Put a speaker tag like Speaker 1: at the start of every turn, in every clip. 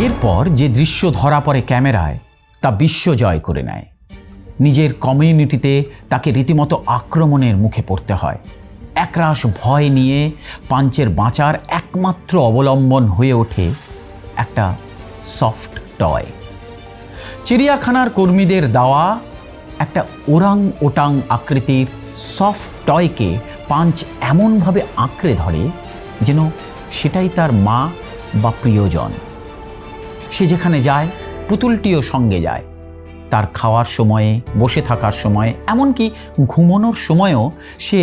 Speaker 1: এরপর যে দৃশ্য ধরা পড়ে ক্যামেরায় তা বিশ্ব জয় করে নেয়। নিজের কমিউনিটিতে তাকে রীতিমতো আক্রমণের মুখে পড়তে হয়। একরাশ ভয় নিয়ে পাঞ্চের বাঁচার একমাত্র অবলম্বন হয়ে ওঠে একটা সফট টয়। চিড়িয়াখানার কর্মীদের দেওয়া একটা ওরাং ওটাং আকৃতির সফট টয়কে পাঞ্চ এমনভাবে আঁকড়ে ধরে যেন সেটাই তার মা বা প্রিয়জন। সে যেখানে যায় পুতুলটিও সঙ্গে যায়। তার খাওয়ার সময়ে, বসে থাকার সময়ে, এমনকি ঘুমানোর সময়ও সে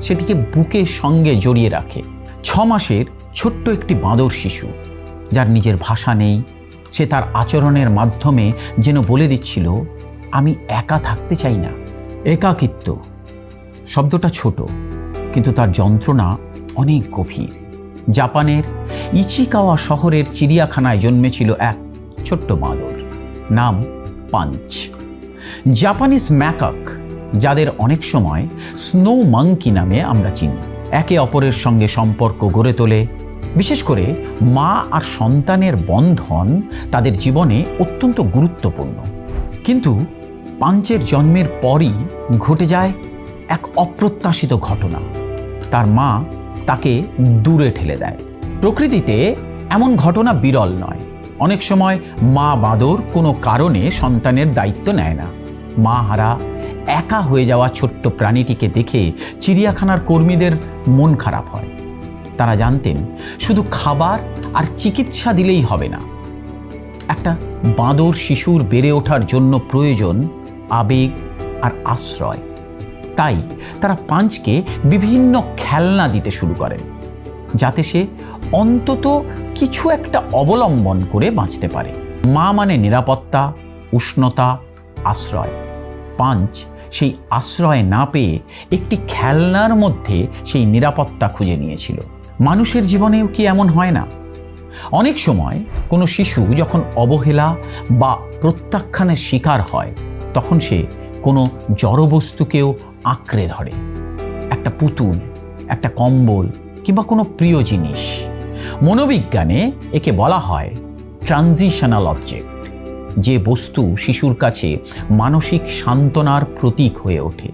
Speaker 1: সেটিকে বুকের সঙ্গে জড়িয়ে রাখে। 6 মাসের ছোট্ট একটি বাঁদর শিশু, যার নিজের ভাষা নেই, সে তার আচরণের মাধ্যমে যেন বলে দিচ্ছিল, আমি একা থাকতে চাই না। একাকিত্ব শব্দটা ছোট, কিন্তু তার যন্ত্রণা অনেক গভীর। জাপানের ইচিকাওয়া শহরের চিড়িয়াখানায় জন্মেছিল এক ছোট্ট বাঁদর, নাম পাঞ্চ। জাপানিজ ম্যাকক, যাদের অনেক সময় স্নো মাঙ্কি নামে আমরা চিনি, একে অপরের সঙ্গে সম্পর্ক গড়ে তোলে। বিশেষ করে মা আর সন্তানের বন্ধন তাদের জীবনে অত্যন্ত গুরুত্বপূর্ণ। কিন্তু পাঞ্চের জন্মের পরই ঘটে যায় এক অপ্রত্যাশিত ঘটনা। তার মা তাকে দূরে ঠেলে দেয়। প্রকৃতিতে এমন ঘটনা বিরল নয়। অনেক সময় মা বাঁদর কোনো কারণে সন্তানের দায়িত্ব নেয় না। মা হারা একা হয়ে যাওয়া ছোট্ট প্রাণীটিকে দেখে চিড়িয়াখানার কর্মীদের মন খারাপ হয়। তারা জানতেন শুধু খাবার আর চিকিৎসা দিলেই হবে না। একটা বাঁদর শিশুর বেড়ে ওঠার জন্য প্রয়োজন আবেগ আর আশ্রয়। তাই তারা পাঞ্চকে বিভিন্ন খেলনা দিতে শুরু করেন, যাতে সে অন্তত কিছু একটা অবলম্বন করে বাঁচতে পারে। মা মানে নিরাপত্তা, উষ্ণতা, আশ্রয়। পাঞ্চ সেই আশ্রয় না পেয়ে একটি খেলনার মধ্যে সেই নিরাপত্তা খুঁজে নিয়েছিল। মানুষের জীবনেও কি এমন হয় না? অনেক সময় কোনো শিশু যখন অবহেলা বা প্রত্যাখ্যানের শিকার হয়, তখন সে কোনো জড়বস্তুকেও আঁকড়ে ধরে। একটা পুতুল, একটা কম্বল কিংবা কোনো প্রিয় জিনিস। মনোবিজ্ঞানে একে বলা হয় ট্রানজিশনাল অবজেক্ট, যে বস্তু শিশুর কাছে মানসিক সান্ত্বনার প্রতীক হয়ে ওঠে।